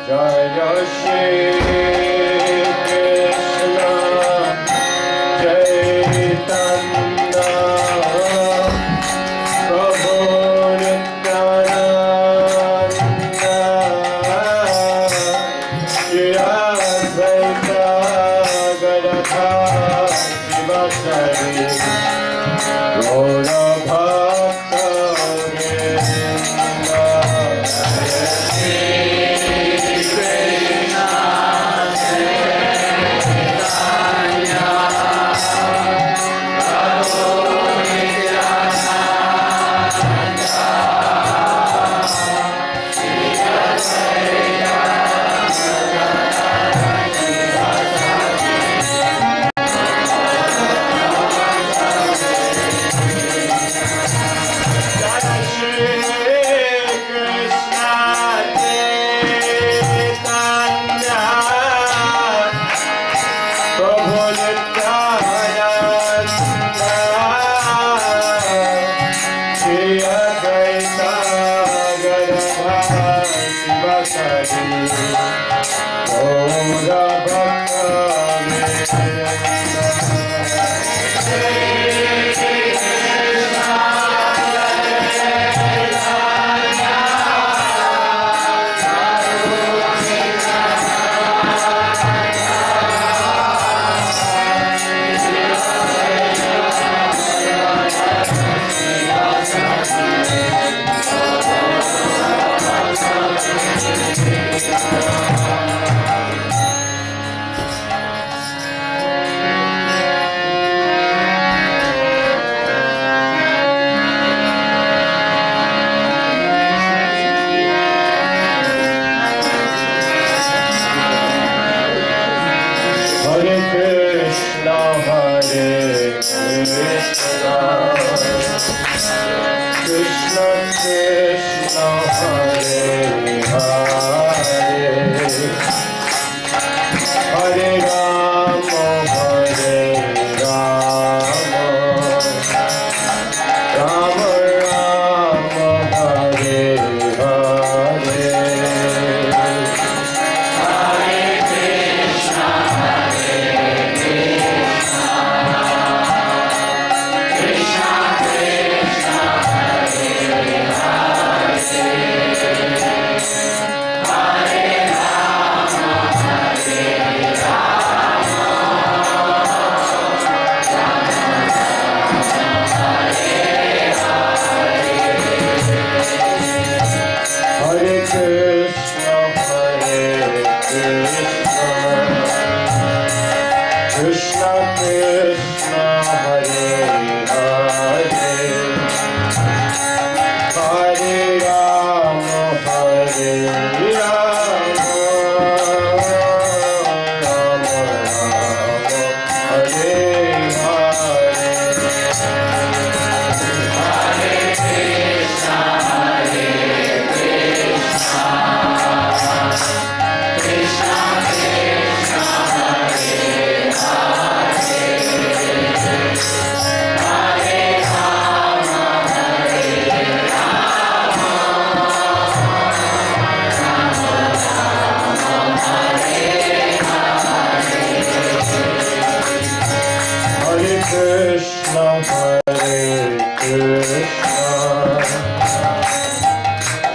Jaya Shri Krishna Chaitanya Prabhu Nityananda Shri Advaita Gadadhara Sivasari Gaura Bhakta Vrinda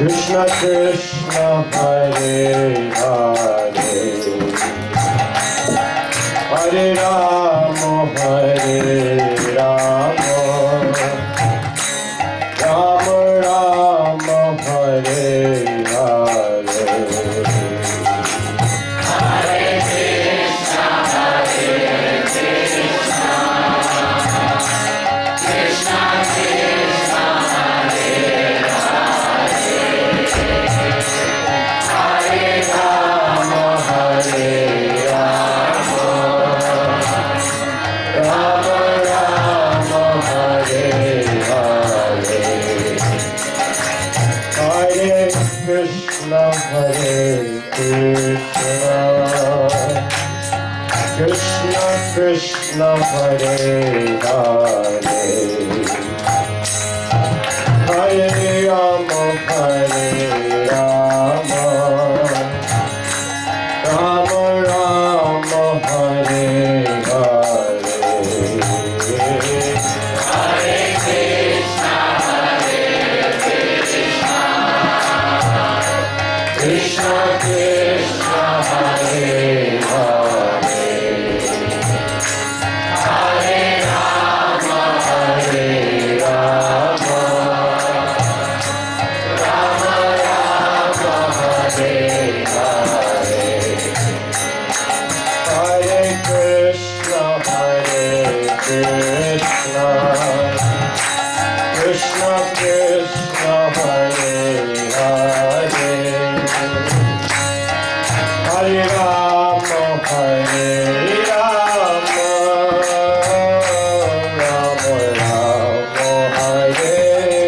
Krishna Krishna Hare Hare Hare Rama Hare Rama Rama Rama Hare Hare Hare Krishna Krishna Krishna Krishna Hare Hare Hare Rama Hare Rama Hare Rama, Hare Rama, Rama Rama, Hare Hare.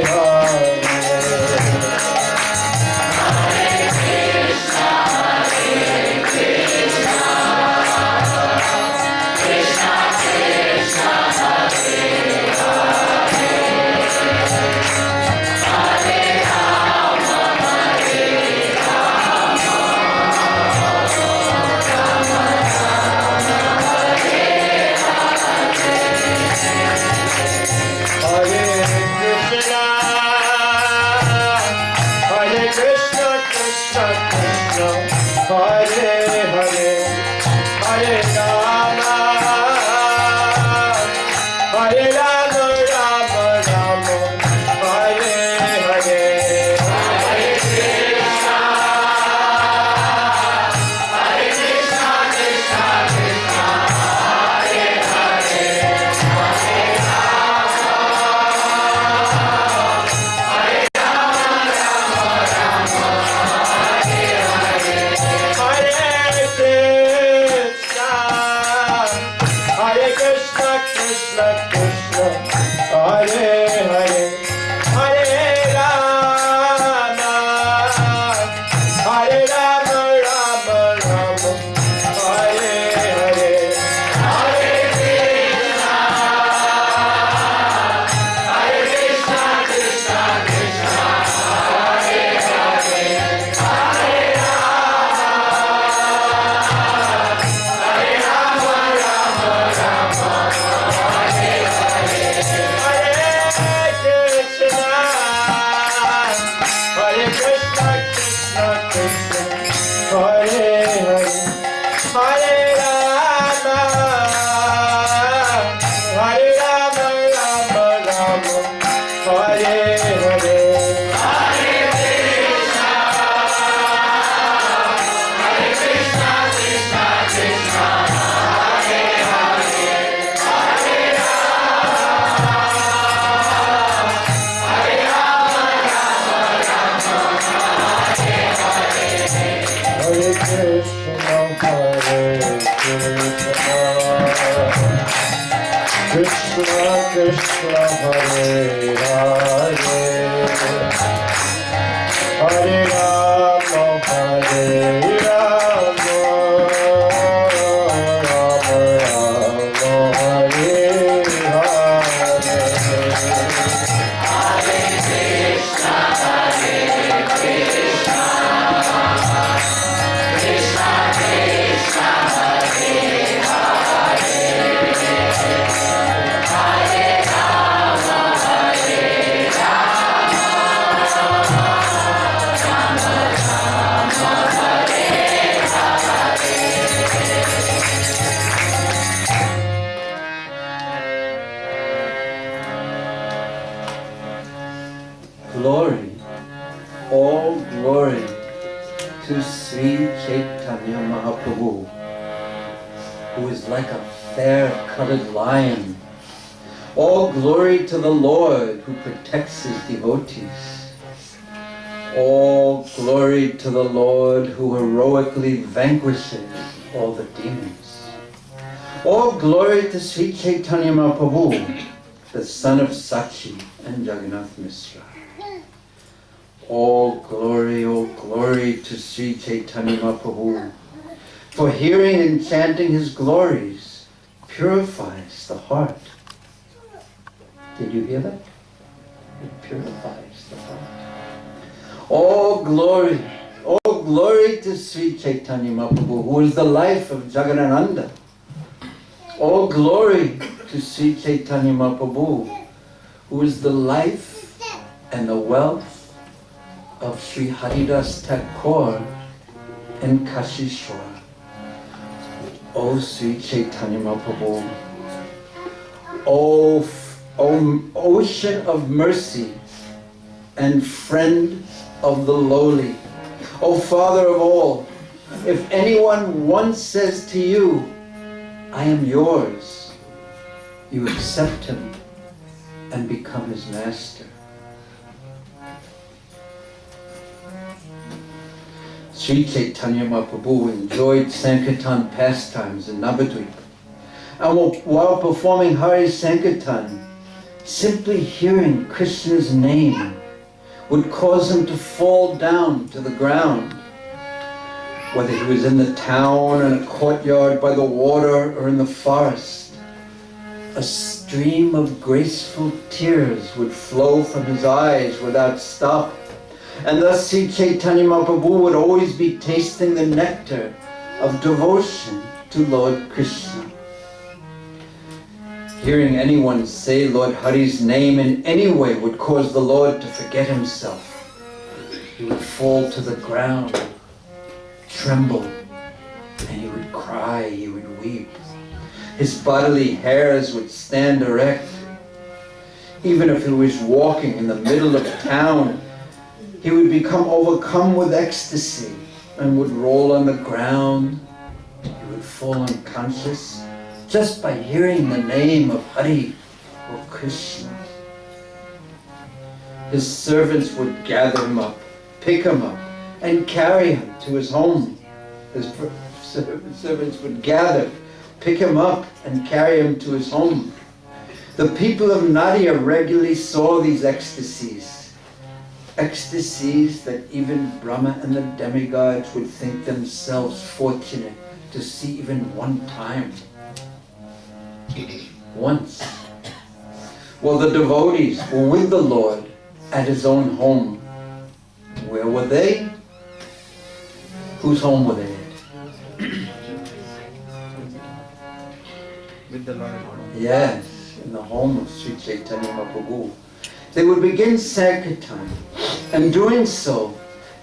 Glory, all glory to Sri Chaitanya Mahaprabhu, who is like a fair-colored lion. All glory to the Lord who protects his devotees. All glory to the Lord who heroically vanquishes all the demons. All glory to Sri Chaitanya Mahaprabhu, the son of Sachi and Jagannath Mishra. All glory to Sri Chaitanya Mahaprabhu, for hearing and chanting his glories purifies the heart. Did you hear that? It purifies the heart. All glory to Sri Chaitanya Mahaprabhu, who is the life of Jagadananda. All glory to Sri Chaitanya Mahaprabhu, who is the life and the wealth of Sri Haridas Thakur and Kashishwar. O Sri Chaitanya Mahaprabhu, O ocean of mercy and friend of the lowly, O Father of all, if anyone once says to you, I am yours, you accept him and become his master. Sri Chaitanya Mahaprabhu enjoyed Sankirtan pastimes in Navadvip. And while performing Hare Sankirtan, simply hearing Krishna's name would cause him to fall down to the ground. Whether he was in the town, in a courtyard, by the water, or in the forest, a stream of graceful tears would flow from his eyes without stop. And thus Sri Chaitanya Mahaprabhu would always be tasting the nectar of devotion to Lord Krishna. Hearing anyone say Lord Hari's name in any way would cause the Lord to forget himself. He would fall to the ground, tremble, and he would cry, he would weep. His bodily hairs would stand erect. Even if he was walking in the middle of town, he would become overcome with ecstasy and would roll on the ground. He would fall unconscious just by hearing the name of Hari or Krishna. His servants would gather him up, pick him up, and carry him to his home. His servants would gather, pick him up, and carry him to his home. The people of Nadia regularly saw these ecstasies. Ecstasies that even Brahma and the demigods would think themselves fortunate to see even one time. Once, while the devotees were with the Lord at his own home, where were they? Whose home were they at? With the Lord. Yes, in the home of Sri Chaitanya Mahaprabhu. They would begin Sankirtan, and doing so,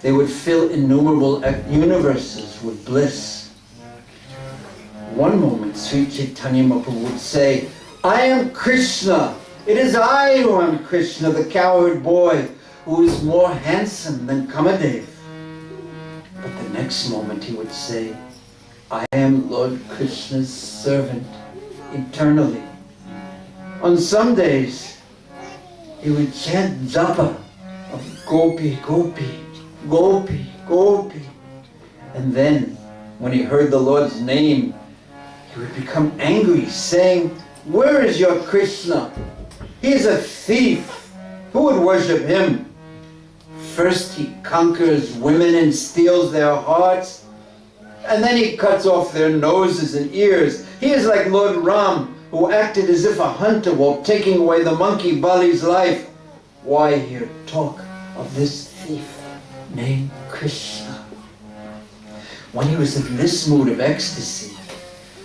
they would fill innumerable universes with bliss. One moment, Sri Chaitanya Mahaprabhu would say, I am Krishna. It is I who am Krishna, the cowherd boy, who is more handsome than Kamadev. But the next moment he would say, I am Lord Krishna's servant eternally. On some days, he would chant japa of Gopi, Gopi, Gopi, Gopi. And then, when he heard the Lord's name, he would become angry, saying, where is your Krishna? He is a thief. Who would worship him? First he conquers women and steals their hearts, and then he cuts off their noses and ears. He is like Lord Ram, who acted as if a hunter while taking away the monkey Bali's life. Why here talk of this thief named Krishna? When he was in this mood of ecstasy,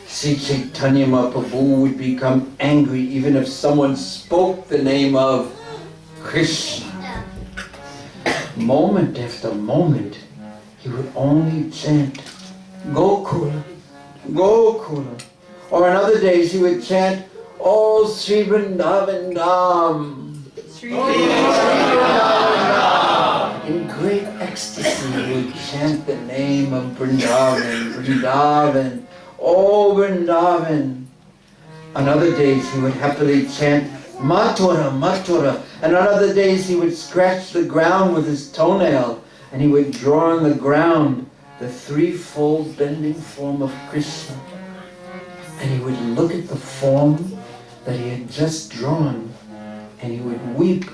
Sri Chaitanya Mahaprabhu would become angry even if someone spoke the name of Krishna. Moment after moment, he would only chant Gokula, Gokula. Or on other days he would chant, Oh Sri Vrindavan Dham. Sri Vrindavan. In great ecstasy he would chant the name of Vrindavan, Vrindavan. Oh Vrindavan. On other days he would happily chant Mathura, Mathura. And on other days he would scratch the ground with his toenail, and he would draw on the ground the threefold bending form of Krishna. And he would look at the form that he had just drawn, and he would weep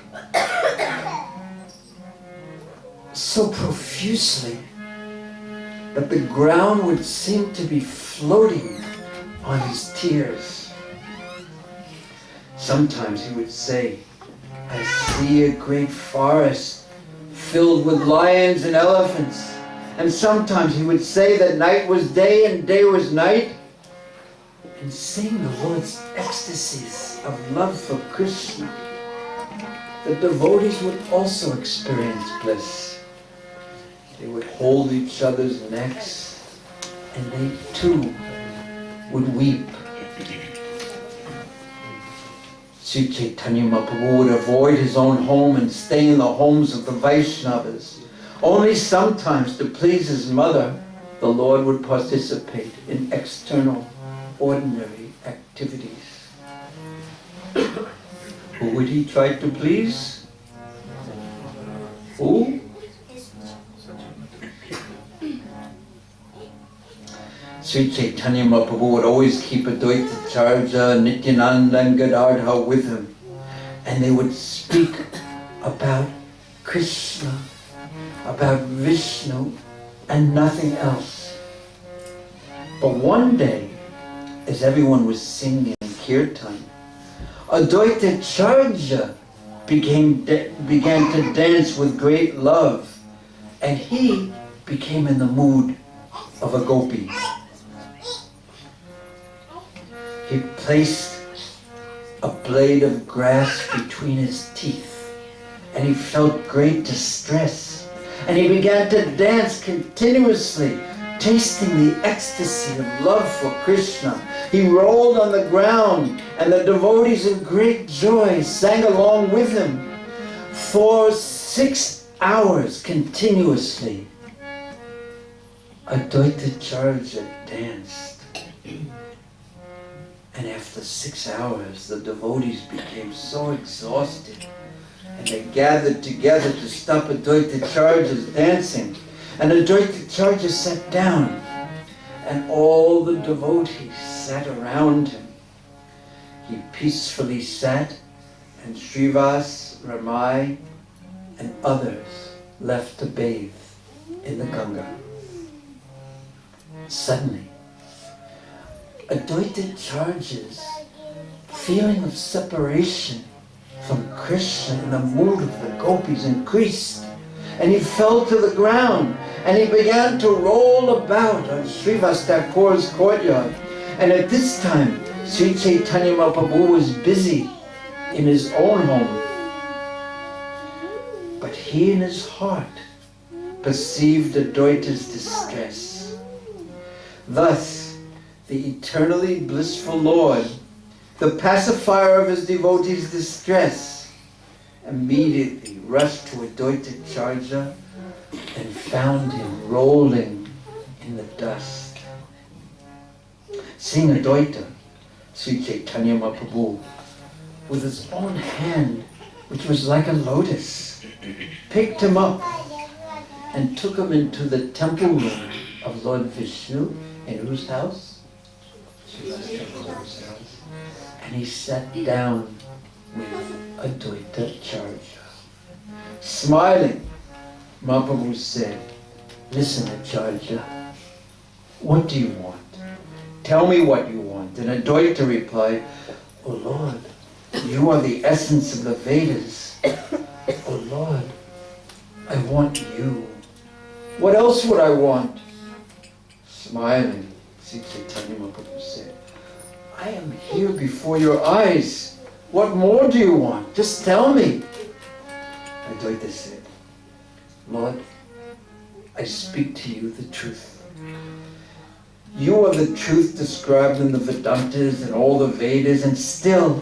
so profusely that the ground would seem to be floating on his tears. Sometimes he would say, I see a great forest filled with lions and elephants. And sometimes he would say that night was day and day was night, and sing the Lord's ecstasies of love for Krishna. The devotees would also experience bliss. They would hold each other's necks, and they too would weep. Sri Chaitanya Mahaprabhu would avoid his own home and stay in the homes of the Vaishnavas. Only sometimes, to please his mother, the Lord would participate in external, ordinary activities. Who would he try to please? Who? Sri Chaitanya Mahaprabhu would always keep Advaita Charja, Nityananda and Gadadhar with him. And they would speak about Krishna, about Vishnu, and nothing else. But one day, as everyone was singing Kirtan, Advaita Charja began to dance with great love, and he became in the mood of a gopi. He placed a blade of grass between his teeth, and he felt great distress, and he began to dance continuously, tasting the ecstasy of love for Krishna. He rolled on the ground, and the devotees in great joy sang along with him. For 6 hours continuously, Advaita Charja danced. And after 6 hours, the devotees became so exhausted, and they gathered together to stop Advaita Charja's dancing. And Advaita Charja sat down, and all the devotees sat around him. He peacefully sat, and Srivas, Ramai, and others left to bathe in the Ganga. Suddenly, Advaita Charja's feeling of separation from Krishna in the mood of the gopis increased, and he fell to the ground, and he began to roll about on Srivas Thakur's courtyard. And at this time, Sri Chaitanya Mahaprabhu was busy in his own home. But he in his heart perceived Advaita's distress. Thus, the eternally blissful Lord, the pacifier of his devotees' distress, immediately rushed to Advaita Charja and found him rolling in the dust. Seeing Advaita, Sri Chaitanya Mahaprabhu, with his own hand, which was like a lotus, picked him up and took him into the temple room of Lord Vishnu, in whose house? And he sat down with Advaita Charja. Smiling, Mahaprabhu said, "Listen, Acharya, what do you want? Tell me what you want." And Advaita replied, "Oh Lord, you are the essence of the Vedas. Oh Lord, I want you. What else would I want?" Smiling, Sri Chaitanya Mahaprabhu said, "I am here before your eyes. What more do you want? Just tell me." Advaita said, "Lord, I speak to you the truth. You are the truth described in the Vedantas and all the Vedas, and still,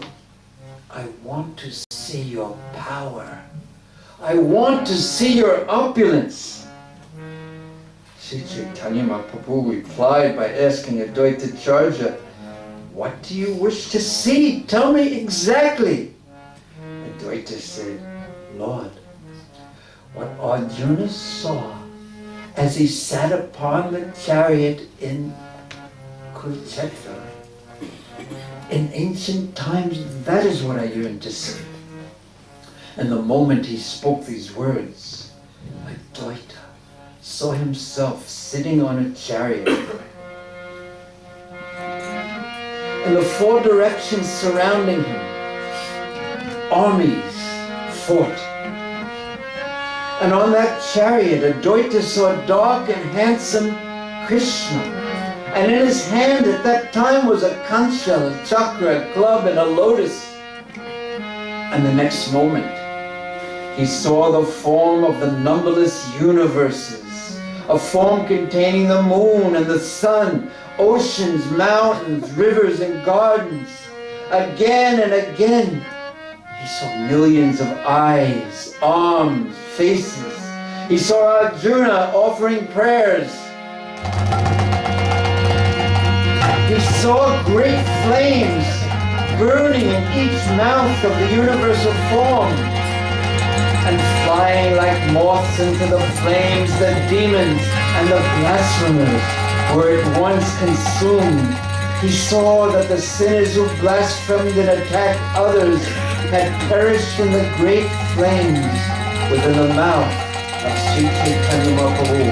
I want to see your power. I want to see your opulence." Sri Chaitanya Mahaprabhu replied by asking Advaita Charja, "What do you wish to see? Tell me exactly." Advaita said, "Lord, what Arjuna saw as he sat upon the chariot in Kurukshetra, in ancient times, that is what I yearn to see." And the moment he spoke these words, Advaita saw himself sitting on a chariot, and the four directions surrounding him, armies fought. And on that chariot, Advaita saw dark and handsome Krishna. And in his hand at that time was a conch shell, a chakra, a club, and a lotus. And the next moment, he saw the form of the numberless universes, a form containing the moon and the sun, oceans, mountains, rivers, and gardens. Again and again, he saw millions of eyes, arms, faces. He saw Arjuna offering prayers. He saw great flames burning in each mouth of the universal form, and flying like moths into the flames, the demons and the blasphemers were at once consumed. He saw that the sinners who blasphemed and attacked others had perished in the great flames within the mouth of Sri Chaitanya Mahaprabhu.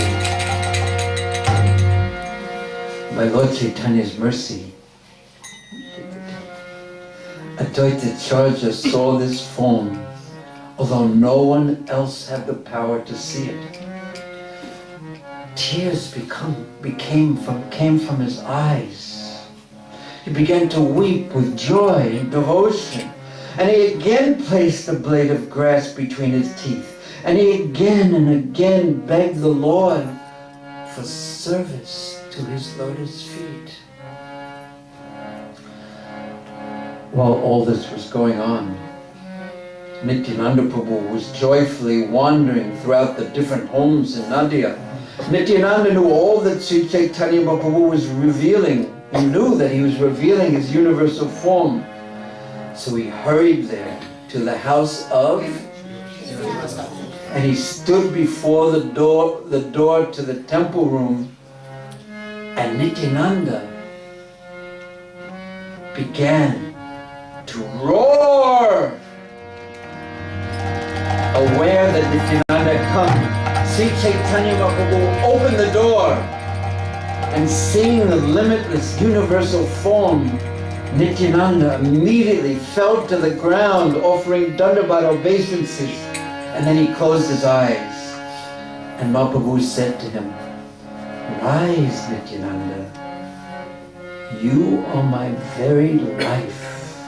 By Lord Chaitanya's mercy, Advaita Acharya saw this form, although no one else had the power to see it. Tears came from his eyes. He began to weep with joy and devotion, and he again placed a blade of grass between his teeth, and he again and again begged the Lord for service to his lotus feet. While all this was going on, Nityananda Prabhu was joyfully wandering throughout the different homes in Nadia. Nityananda knew all that Sri Chaitanya Mahaprabhu was revealing. He knew that he was revealing his universal form. So he hurried there to the house of, and he stood before the door to the temple room, and Nityananda began to roar. Aware that Nityananda had come, Sri Chaitanya Mahaprabhu opened the door, and seeing the limitless universal form, Nityananda immediately fell to the ground, offering Dandavat obeisances, and then he closed his eyes. And Mahaprabhu said to him, "Rise, Nityananda. You are my very life.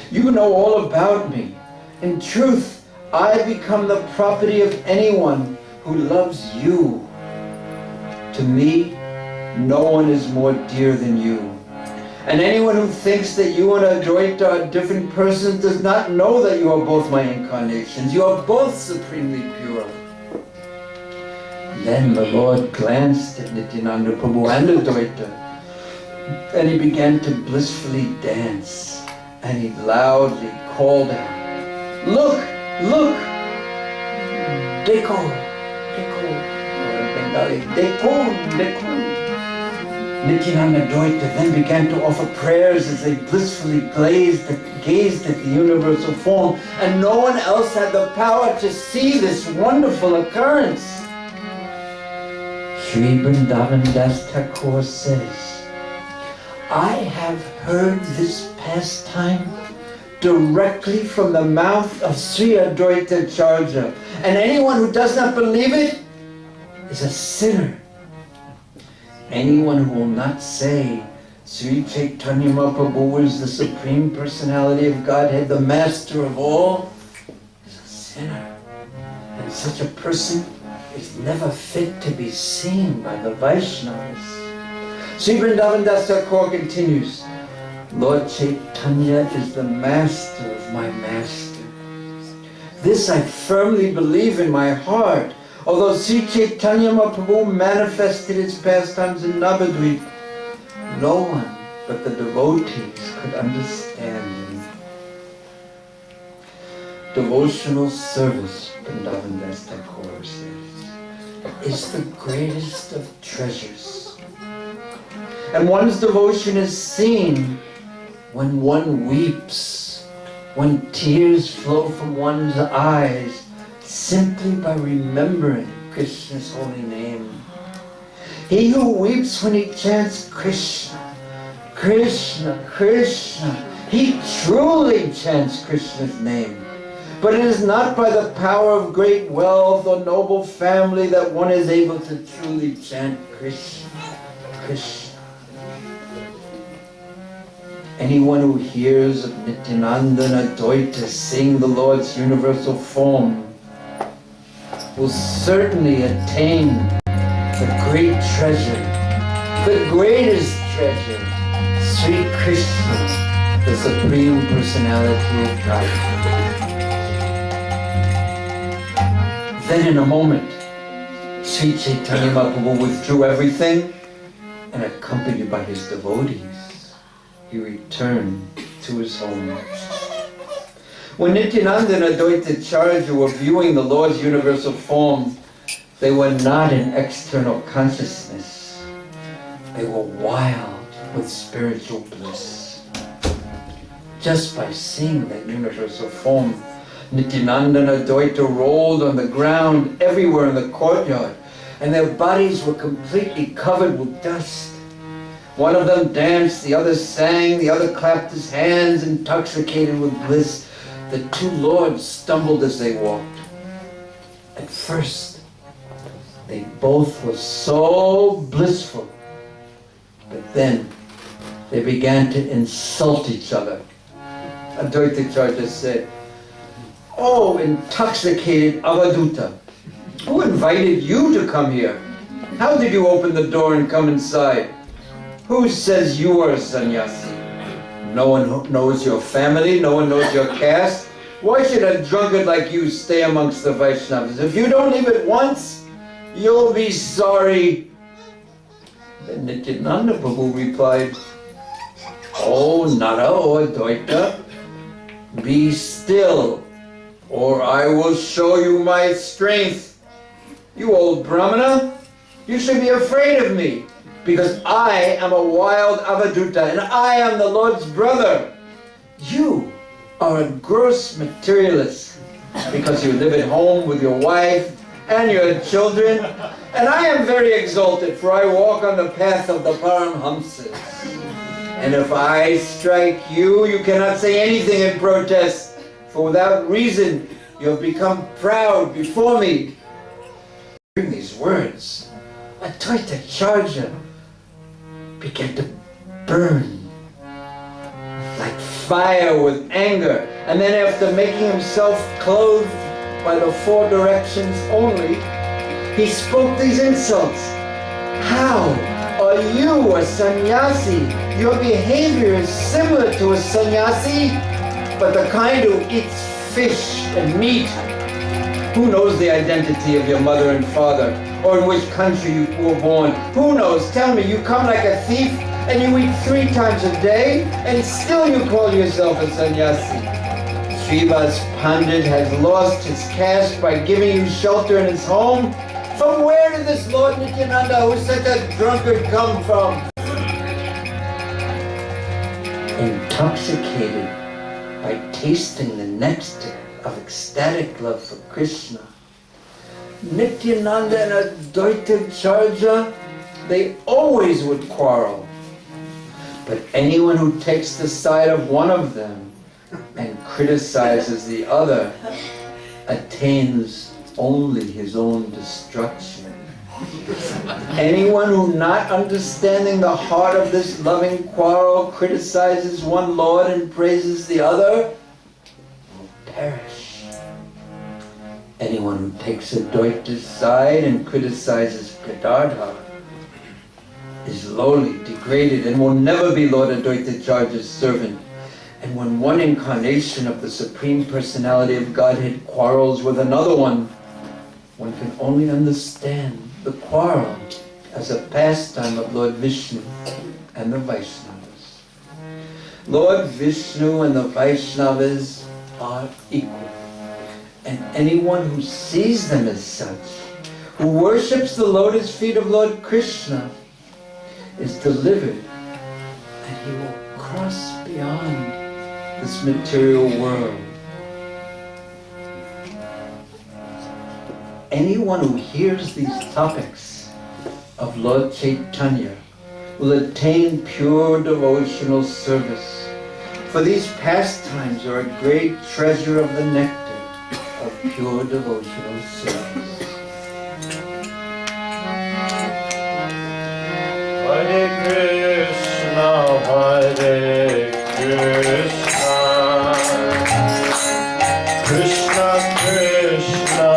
You know all about me. In truth, I become the property of anyone who loves you. To me, no one is more dear than you. And anyone who thinks that you and Advaita are different persons does not know that you are both my incarnations. You are both supremely pure." Then the Lord glanced at Nityananda Prabhu and Advaita, and he began to blissfully dance, and he loudly called out, "Look! Look! Dekho! Dekho!" Or in Bengali, "Dekho! Dekho!" Nityananda and Advaita then began to offer prayers as they blissfully gazed at the universal form, and no one else had the power to see this wonderful occurrence. Sri Vrindavan Das Thakur says, "I have heard this pastime directly from the mouth of Sri Advaita Acharya, and anyone who does not believe it is a sinner. Anyone who will not say Sri Chaitanya Mahaprabhu is the Supreme Personality of Godhead, the Master of all, is a sinner. And such a person is never fit to be seen by the Vaishnavas." Sri Vrindavan Das Thakur continues, "Lord Chaitanya is the master of my master. This I firmly believe in my heart. Although Sri Chaitanya Mahaprabhu manifested his pastimes in Navadvip, no one but the devotees could understand him." Devotional service, Vrindavan Das Thakur says, is the greatest of treasures. And one's devotion is seen when one weeps, when tears flow from one's eyes, simply by remembering Krishna's holy name. He who weeps when he chants Krishna, Krishna, Krishna, he truly chants Krishna's name. But it is not by the power of great wealth or noble family that one is able to truly chant Krishna, Krishna. Anyone who hears of Nityananda and Advaita sing the Lord's universal form will certainly attain the great treasure, the greatest treasure, Sri Krishna, the Supreme Personality of God. Then in a moment, Sri Chaitanya Mahaprabhu withdrew everything, and accompanied by his devotees, he returned to his home. When Nityananda and Advaita Acharya were viewing the Lord's universal form, they were not in external consciousness. They were wild with spiritual bliss. Just by seeing that universal form, Nityananda and Advaita rolled on the ground everywhere in the courtyard, and their bodies were completely covered with dust. One of them danced, the other sang, the other clapped his hands, intoxicated with bliss. The two lords stumbled as they walked. At first, they both were so blissful, but then they began to insult each other. Advaitacharya said, "Oh, intoxicated Avaduta, who invited you to come here? How did you open the door and come inside? Who says you are a sannyasi? No one knows your family, no one knows your caste. Why should a drunkard like you stay amongst the Vaishnavas? If you don't leave it once, you'll be sorry." Then Nityananda Prabhu replied, "Oh, Nara or Advaita, be still, or I will show you my strength. You old Brahmana, you should be afraid of me, because I am a wild Avaduta, and I am the Lord's brother. You are a gross materialist, because you live at home with your wife and your children, and I am very exalted, for I walk on the path of the Paramhamsas. And if I strike you, you cannot say anything in protest, for without reason you have become proud before me." Hearing these words, Advaitacharya began to burn like fire with anger, and then after making himself clothed by the four directions only, he spoke these insults. "How are you a sannyasi? Your behavior is similar to a sannyasi, but the kind who eats fish and meat. Who knows the identity of your mother and father, or in which country you were born? Who knows? Tell me, you come like a thief, and you eat 3 times a day, and still you call yourself a sannyasi. Srivas Pandit has lost his caste by giving you shelter in his home. From where did this Lord Nityananda, who is such a drunkard, come from?" Intoxicated by tasting the nectar of ecstatic love for Krishna, Nityananda and Advaitacharya, they always would quarrel. But anyone who takes the side of one of them and criticizes the other attains only his own destruction. Anyone who, not understanding the heart of this loving quarrel, criticizes one Lord and praises the other, will perish. Anyone who takes Advaita's side and criticizes Gadadhar is lowly, degraded, and will never be Lord Advaitacharya's servant. And when one incarnation of the Supreme Personality of Godhead quarrels with another one can only understand the quarrel as a pastime of Lord Vishnu and the Vaishnavas. Lord Vishnu and the Vaishnavas are equal, and anyone who sees them as such, who worships the lotus feet of Lord Krishna, is delivered, and he will cross beyond this material world. Anyone who hears these topics of Lord Chaitanya will attain pure devotional service. For these pastimes are a great treasure of the nectar of pure devotional service. Hare Krishna, Hare Krishna, Krishna Krishna,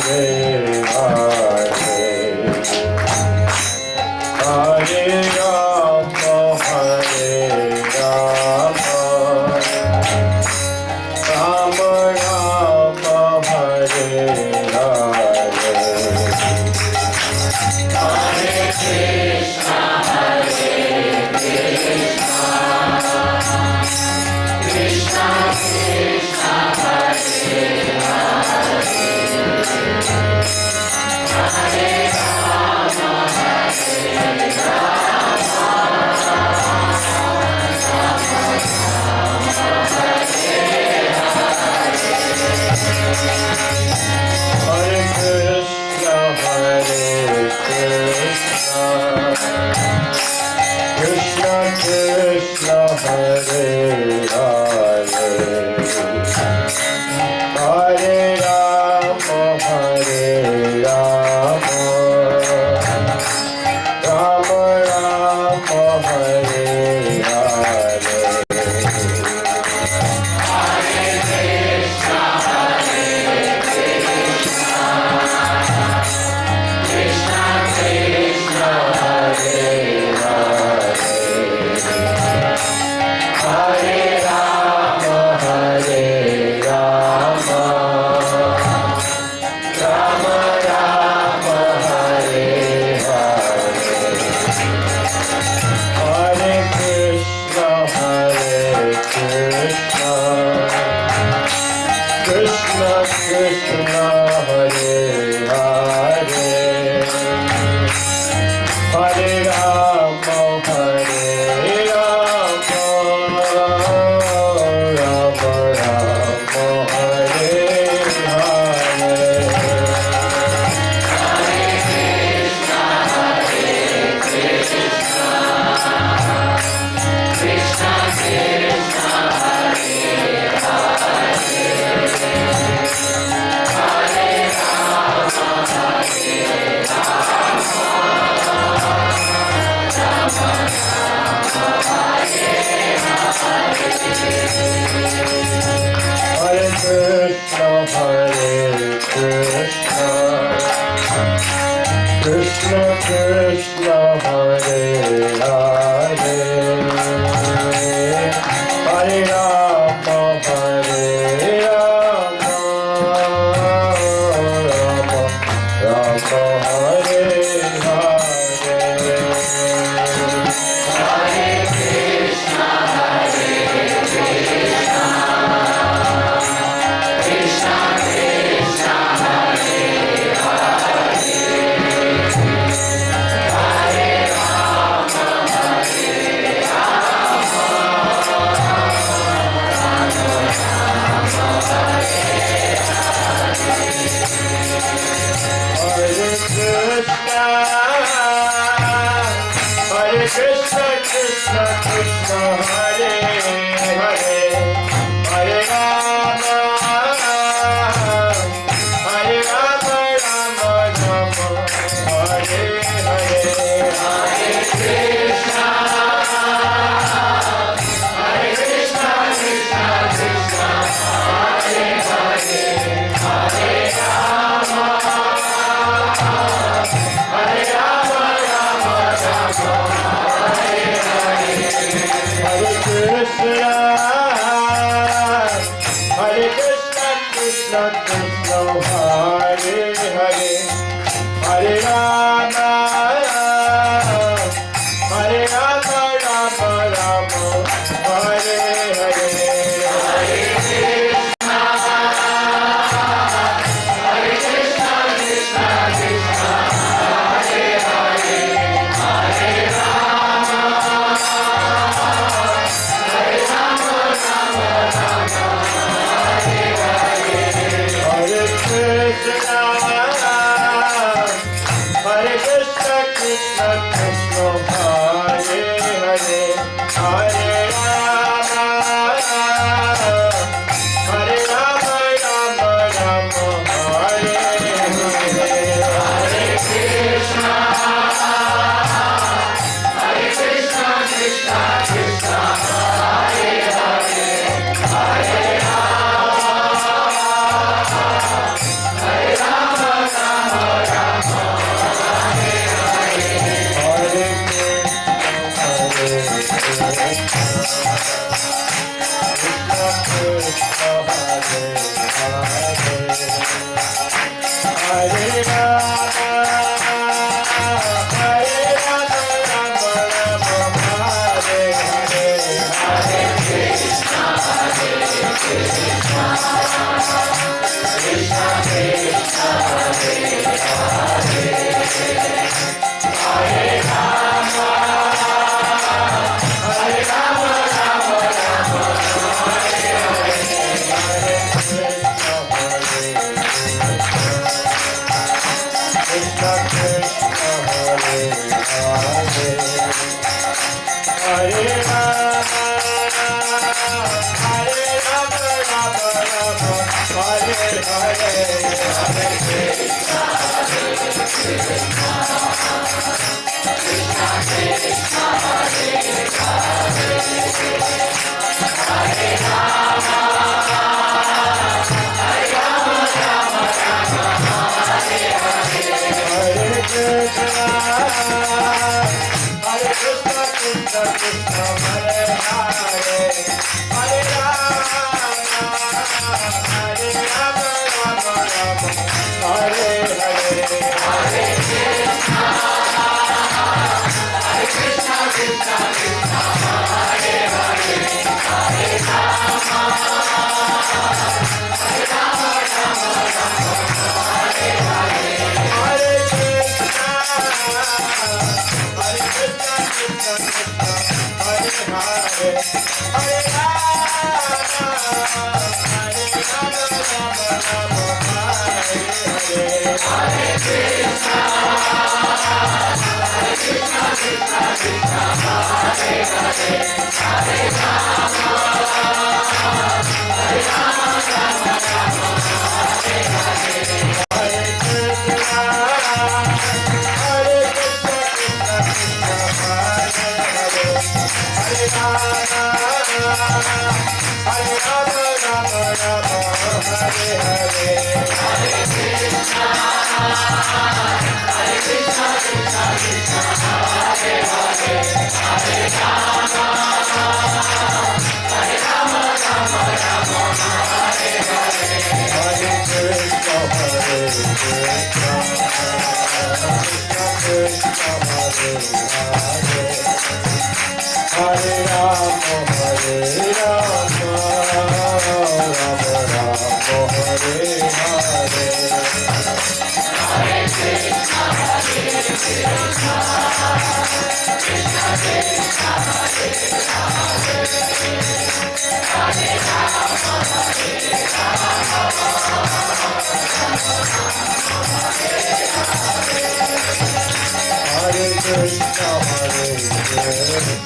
Hare Hare, Hare Rama, Hare Rama, Rama Rama, Hare Hare, Hare Krishna, Hare Krishna, Krishna Krishna, Hare Hare, Hare Rama, Hare Rama, Krishna Krishna Hare Hare Hare Rama Hare Rama Rama Rama Hare Hare Krishna Krishna Hare Hare Hare Rama Hare Rama Rama Rama Hare Hare Hare Krishna Krishna Krishna Hare Krishna Krishna Krishna Hare Hare Hare Rama Hare Rama Rama Rama Hare Hare Hare Krishna Krishna Krishna Hare Hare Hare Rama Hare Rama Rama Rama Hare Krishna Krishna Krishna Hare Hare Hare Rama Hare Rama Rama Rama Hare Hare Hare Krishna Krishna Krishna Hare Hare Hare Rama Hare Rama Rama Rama Hare Hare Hare Krishna Krishna Krishna Hare Hare Hare Rama Hare Rama Rama Rama Hare Hare Hare Krishna Krishna Krishna Hare Hare Hare Rama Hare Rama Rama Rama Hare Hare Hare Krishna Krishna Hare Rama Hare Rama Rama Rama Hare Hare Hare Krishna Krishna Krishna Hare Hare Hare Rama Hare Rama Rama Krishna Krishna Hare Hare Hare Rama Hare Rama Rama Rama Hare Hare Hare Krishna Krishna Krishna Hare Hare Hare Rama Hare Rama Rama Rama Hare Hare Hare Krishna Krishna Krishna Hare Hare Hare Rama Hare Rama Rama Rama Hare Hare Hare Krishna Krishna Krishna Hare Hare Hare Rama Hare Rama Rama Rama Hare Hare Hare Krishna Hare Krishna Krishna Krishna Hare Hare Hare Rama Hare Rama Rama Rama Hare Hare Hare Krishna Krishna Krishna Hare Hare Hare Rama Hare Rama Rama Rama Hare Hare Hare Krishna Hare Krishna Krishna Hare Hare Hare Rama Hare Rama Rama Rama Hare Hare Hare Krishna Hare Krishna Krishna Krishna Hare Hare Hare Rama Hare Rama Hare Krishna Hare Krishna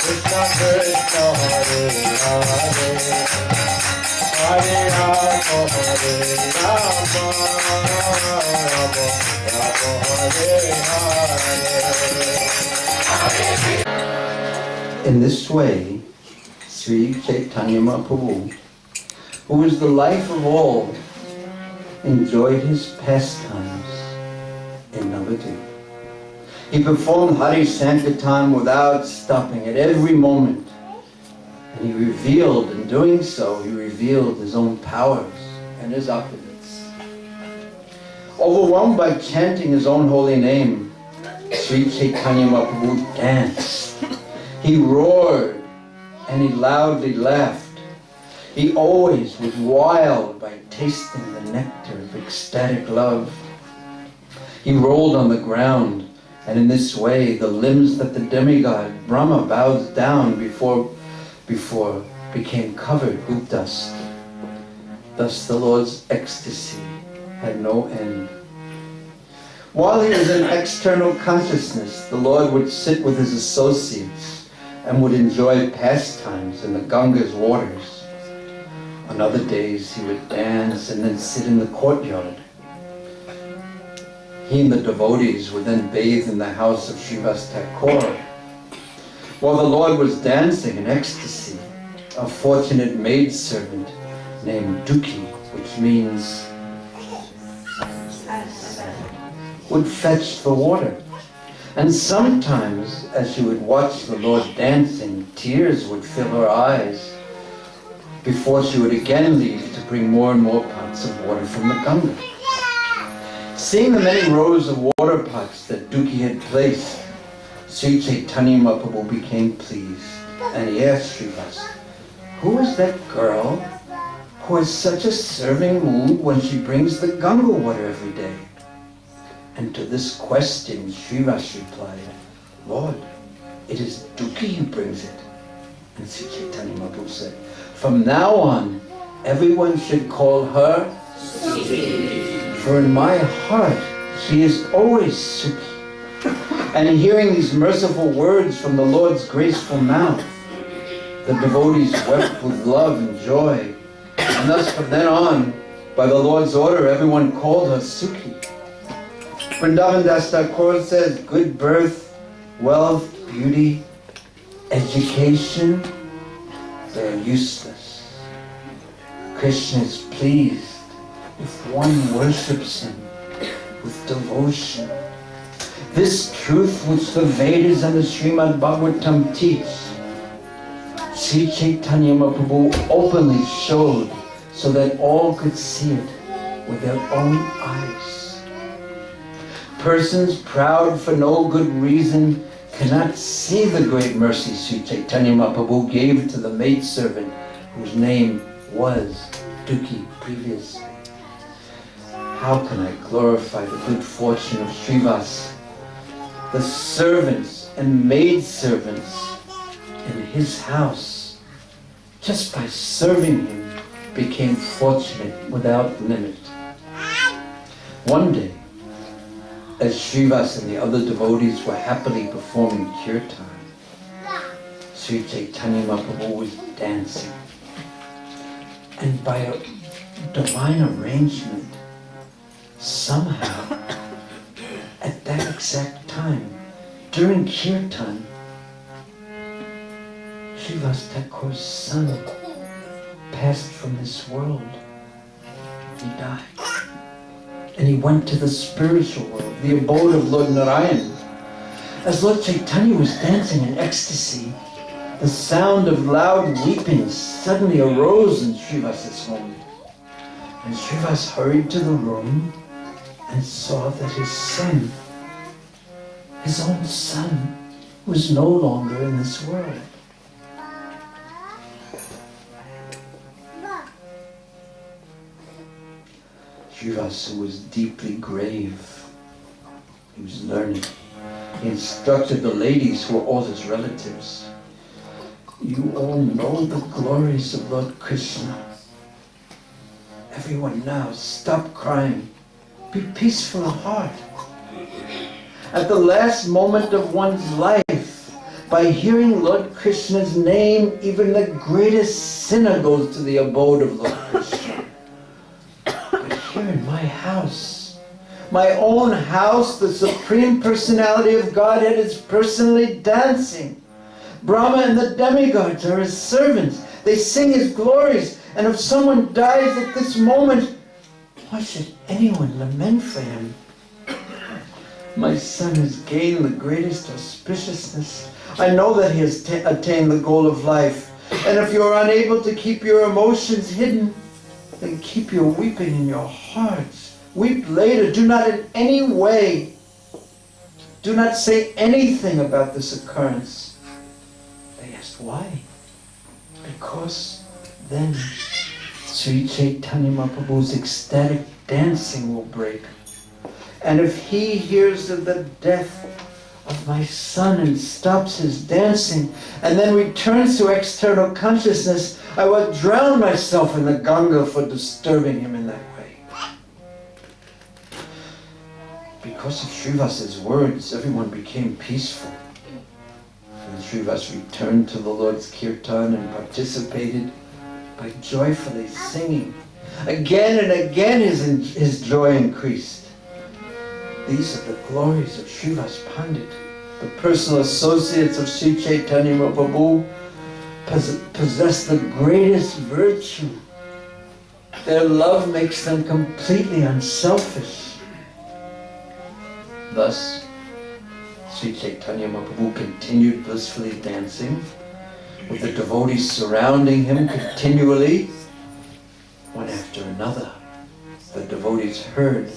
Krishna Krishna Hare Hare Hare Rama Hare Rama Rama Rama Hare Hare. In this way, Sri Chaitanya Mahaprabhu, who is the life of all, enjoyed his pastimes in Navadvip. He performed Hari Sankirtan without stopping at every moment. And he revealed, in doing so, he revealed his own powers and his opulence. Overwhelmed by chanting his own holy name, Sri Chaitanya Mahaprabhu danced. He roared and he loudly laughed. He always was wild by tasting the nectar of ecstatic love. He rolled on the ground, and in this way the limbs that the demigod Brahma bows down before became covered with dust. Thus the Lord's ecstasy had no end. While he was in external consciousness, the Lord would sit with his associates and would enjoy pastimes in the Ganga's waters. On other days he would dance and then sit in the courtyard. He and the devotees would then bathe in the house of Srivas Thakur. While the Lord was dancing in ecstasy, a fortunate maidservant named Dukhi, which means would fetch the water. And sometimes, as she would watch the Lord dancing, tears would fill her eyes before she would again leave to bring more and more pots of water from the Ganga. Seeing the many rows of water pots that Dukhi had placed, Sri Chaitanya Mahaprabhu became pleased, and he asked Srivas, "Who is that girl who has such a serving mood when she brings the Ganga water every day?" And to this question, Srivas replied, "Lord, it is Dukhi who brings it." And Sri Chaitanya Mahaprabhu said, "From now on, everyone should call her Sukhi. For in my heart, she is always Sukhi." And hearing these merciful words from the Lord's graceful mouth, the devotees wept with love and joy. And thus from then on, by the Lord's order, everyone called her Sukhi. Vrindavan Das Thakur says, good birth, wealth, beauty, education, they are useless. Krishna is pleased if one worships him with devotion. This truth which the Vedas and the Srimad-Bhagavatam teach, Sri Chaitanya Mahaprabhu openly showed so that all could see it with their own eyes. Persons proud for no good reason cannot see the great mercy Sri Chaitanya Mahaprabhu gave to the maidservant whose name was Duki previously. How can I glorify the good fortune of Srivas? The servants and maidservants in his house, just by serving him, became fortunate without limit. One day, as Srivas and the other devotees were happily performing Kirtan, Sri Chaitanya Mahaprabhu was dancing. And by a divine arrangement, somehow, at that exact time, during Kirtan, Srivas Thakur's son passed from this world. He died. And he went to the spiritual world, the abode of Lord Narayan. As Lord Chaitanya was dancing in ecstasy, the sound of loud weeping suddenly arose in Srivas's home. And Srivas hurried to the room and saw that his son, his own son, was no longer in this world. Srivas was deeply grave. He was learned. He instructed the ladies who were all his relatives. You all know the glories of Lord Krishna. Everyone now, stop crying. Be peaceful of heart. At the last moment of one's life, by hearing Lord Krishna's name, even the greatest sinner goes to the abode of Lord Krishna. But here in my house, my own house, the Supreme Personality of Godhead is personally dancing. Brahma and the demigods are his servants. They sing his glories. And if someone dies at this moment, why should anyone lament for him? My son has gained the greatest auspiciousness. I know that he has attained the goal of life. And if you are unable to keep your emotions hidden, then keep your weeping in your hearts. Weep later. Do not in any way, do not say anything about this occurrence. They asked why? Because then Sri Chaitanya Mahaprabhu's ecstatic dancing will break. And if he hears of the death of my son and stops his dancing and then returns to external consciousness, I will drown myself in the Ganga for disturbing him in that way. Because of Srivas's words, everyone became peaceful. And Srivas returned to the Lord's Kirtan and participated by joyfully singing. Again and again his joy increased. These are the glories of Srivas Pandit. The personal associates of Sri Chaitanya Mahaprabhu possess the greatest virtue. Their love makes them completely unselfish. Thus, Sri Chaitanya Mahaprabhu continued blissfully dancing, with the devotees surrounding him continually. One after another, the devotees heard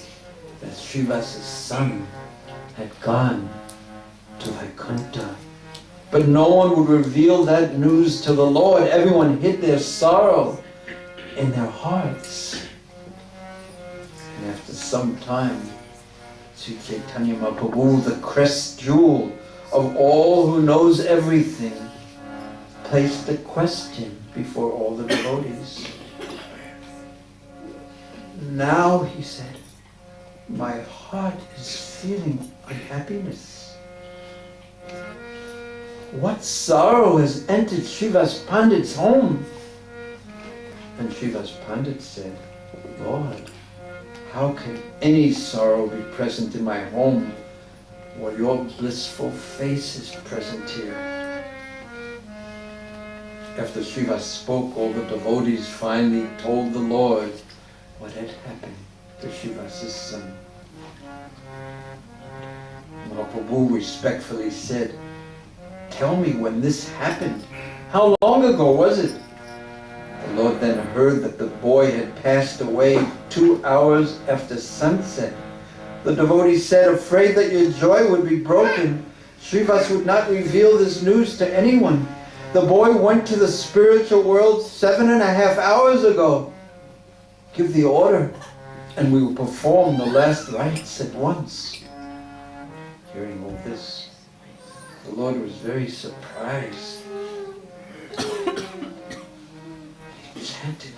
that Srivas's son had gone to Vaikuntha. But no one would reveal that news to the Lord. Everyone hid their sorrow in their hearts. And after some time, Sri Chaitanya Mahaprabhu, the crest jewel of all who knows everything, placed a question before all the devotees. Now, he said, my heart is feeling unhappiness. What sorrow has entered Srivas Pandit's home? And Srivas Pandit said, Lord, how can any sorrow be present in my home while your blissful face is present here? After Srivas spoke, all the devotees finally told the Lord what had happened to Srivas's son. Mahaprabhu respectfully said, "Tell me when this happened. How long ago was it?" The Lord then heard that the boy had passed away 2 hours after sunset. The devotee said, "Afraid that your joy would be broken, Srivas would not reveal this news to anyone. The boy went to the spiritual world 7.5 hours ago. Give the order, and we will perform the last rites at once." Hearing all this, the Lord was very surprised. He chanted,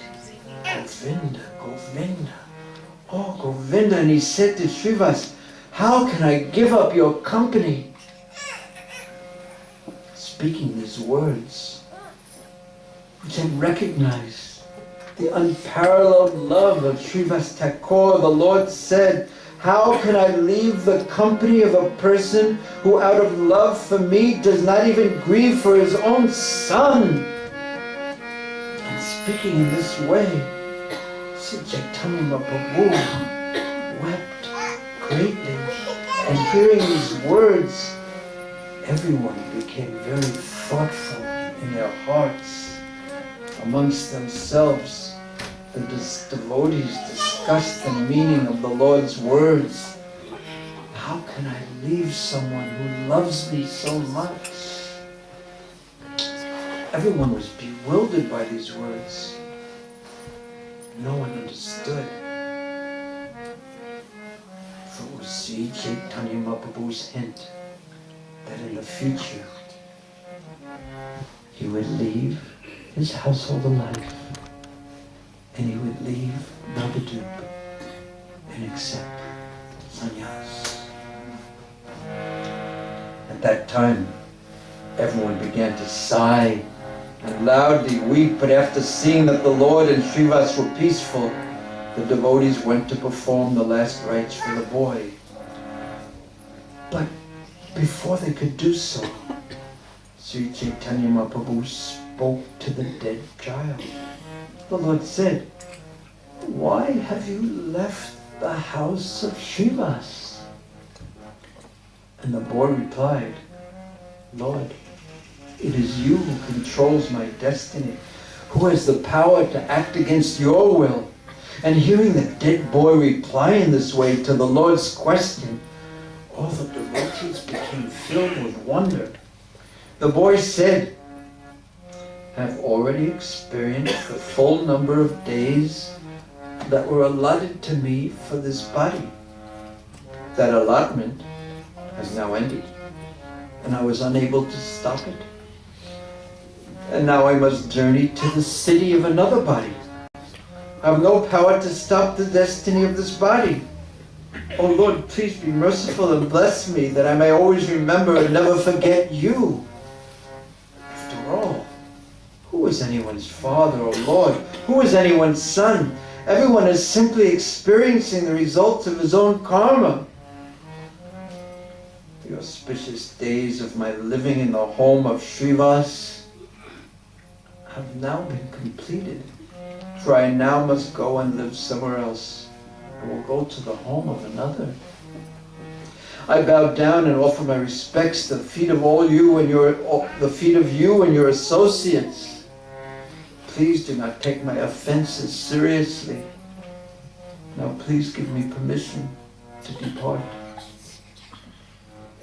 "Govinda, Govinda, oh Govinda," and he said to Srivas, "How can I give up your company?" Speaking these words, which had recognized the unparalleled love of Srivas Thakur, the Lord said, "How can I leave the company of a person who out of love for me does not even grieve for his own son?" And speaking in this way, Sri Chaitanya Mahaprabhu wept greatly. And hearing these words, everyone became very thoughtful in their hearts. Amongst themselves, the devotees discussed the meaning of the Lord's words. How can I leave someone who loves me so much? Everyone was bewildered by these words. No one understood. For it was Sri Chaitanya Mahaprabhu's hint that in the future he would leave his household alive, and he would leave Navadvip and accept sannyas. At that time, everyone began to sigh and loudly weep, but after seeing that the Lord and Srivas were peaceful, the devotees went to perform the last rites for the boy. But before they could do so, Sri Chaitanya Mahaprabhu spoke to the dead child. The Lord said, "Why have you left the house of Srivas?" And the boy replied, "Lord, it is you who controls my destiny, who has the power to act against your will." And hearing the dead boy reply in this way to the Lord's question, all the devotees became filled with wonder. The boy said, "Have already experienced the full number of days that were allotted to me for this body. That allotment has now ended, and I was unable to stop it. And now I must journey to the city of another body. I have no power to stop the destiny of this body. Oh Lord, please be merciful and bless me that I may always remember and never forget you. After all, who is anyone's father or Lord? Who is anyone's son? Everyone is simply experiencing the results of his own karma. The auspicious days of my living in the home of Srivas have now been completed, for I now must go and live somewhere else. I will go to the home of another. I bow down and offer my respects to the feet of all you and the feet of you and your associates. Please do not take my offenses seriously. Now please give me permission to depart."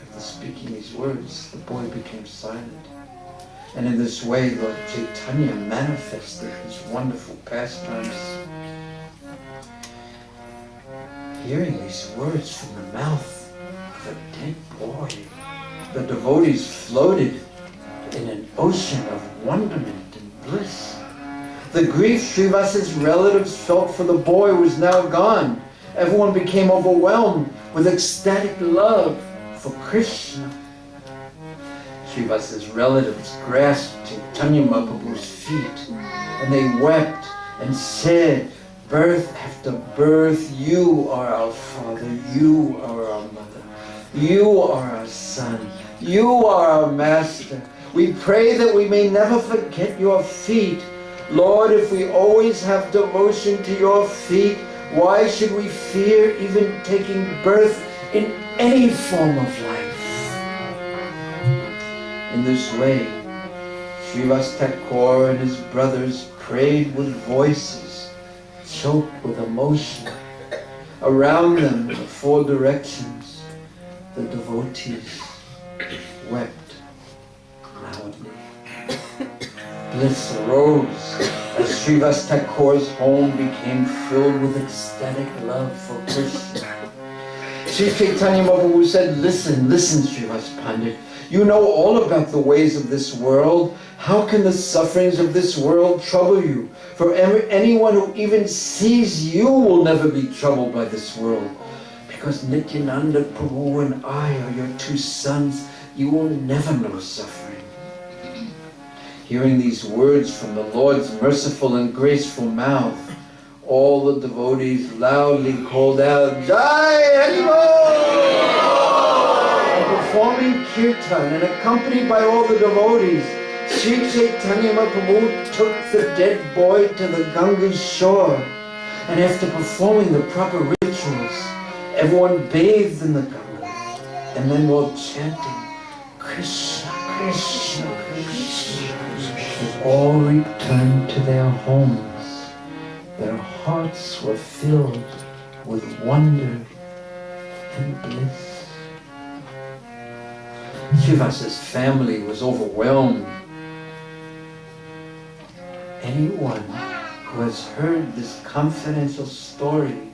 After speaking these words, the boy became silent. And in this way, Lord Chaitanya manifested his wonderful pastimes. Hearing these words from the mouth of a dead boy, the devotees floated in an ocean of wonderment and bliss. The grief Srivas's relatives felt for the boy was now gone. Everyone became overwhelmed with ecstatic love for Krishna. Srivas's relatives grasped Chaitanya Mahaprabhu's feet, and they wept and said, "Birth after birth, you are our father, you are our mother, you are our son, you are our master. We pray that we may never forget your feet. Lord, if we always have devotion to your feet, why should we fear even taking birth in any form of life. In this way, Srivas Thakur and his brothers prayed with voices choked with emotion. Around them, in the four directions, the devotees wept loudly. Bliss arose as Srivas Thakur's home became filled with ecstatic love for Krishna. Sri Chaitanya Mahaprabhu said, listen, Srivas Pandit. You know all about the ways of this world. How can the sufferings of this world trouble you? For anyone who even sees you will never be troubled by this world. Because Nityananda Prabhu and I are your two sons, you will never know suffering. Hearing these words from the Lord's merciful and graceful mouth, all the devotees loudly called out, Jai Haribol! Performing Kirtan and accompanied by all the devotees, Sri Chaitanya Mahaprabhu took the dead boy to the Ganga's shore. And after performing the proper rituals, everyone bathed in the Ganga. And then while chanting, Krishna, Krishna, Krishna, they all returned to their homes. Their hearts were filled with wonder and bliss. Srivas's family was overwhelmed. Anyone who has heard this confidential story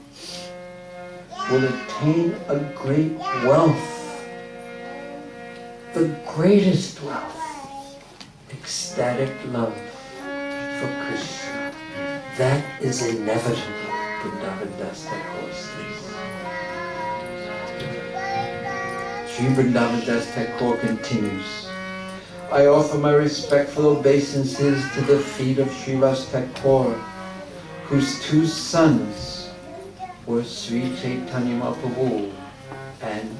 will attain a great wealth, the greatest wealth, ecstatic love for Krishna. That is inevitable, Vrindavan Das Thakur says. Sri Vrindavan Das Thakur continues, I offer my respectful obeisances to the feet of Srivas Thakur, whose two sons were Sri Chaitanya Mahaprabhu and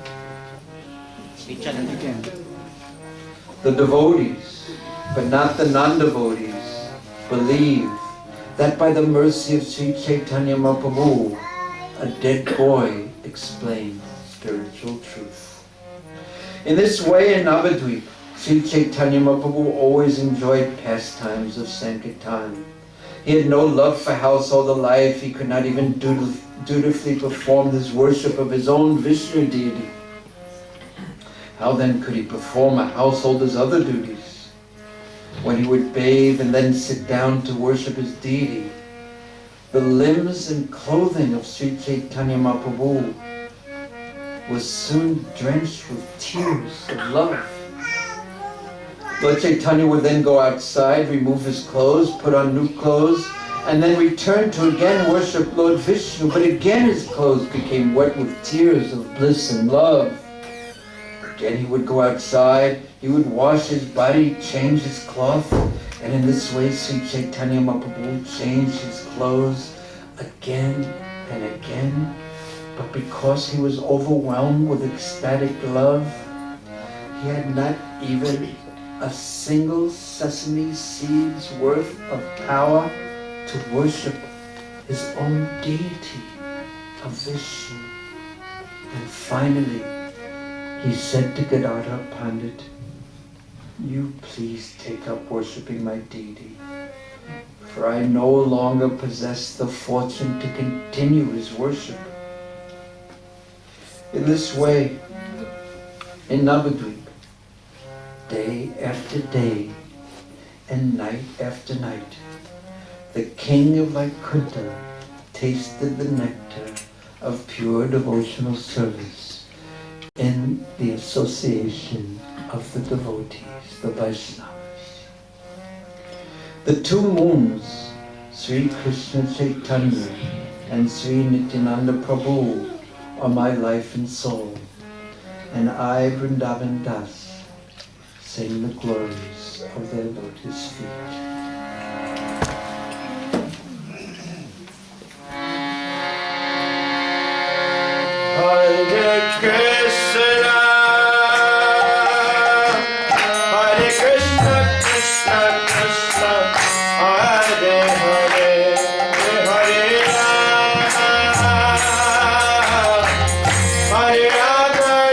the devotees, but not the non-devotees, believe that by the mercy of Sri Chaitanya Mahaprabhu, a dead boy explains spiritual truth. In this way, in Navadvip, Sri Chaitanya Mahaprabhu always enjoyed pastimes of Sankirtan. He had no love for household life. He could not even dutifully perform his worship of his own Vishnu deity. How then could he perform a householder's other duties? When he would bathe and then sit down to worship his deity, the limbs and clothing of Sri Chaitanya Mahaprabhu was soon drenched with tears of love. Lord Chaitanya would then go outside, remove his clothes, put on new clothes, and then return to again worship Lord Vishnu. But again his clothes became wet with tears of bliss and love. Again he would go outside, he would wash his body, change his cloth, and in this way Sri Chaitanya Mahaprabhu changed his clothes again and again. But because he was overwhelmed with ecstatic love, he had not even a single sesame seed's worth of power to worship his own deity of Vishnu. And finally, he said to Gadadhar Pandit, you please take up worshipping my deity, for I no longer possess the fortune to continue his worship. In this way, in Navadvip, day after day and night after night, the king of Vaikuntha tasted the nectar of pure devotional service in the association of the devotees, the Vaisnavas. The two moons, Sri Krishna Chaitanya and Sri Nityananda Prabhu, are my life and soul, and I, Vrindavan Das, sing the glories of their lotus feet. Hare Krishna, Hare Krishna, Krishna Krishna, Hare Hare, Hare Rama, Hare Rama,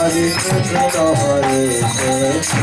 Hare Krishna, Hare Krishna.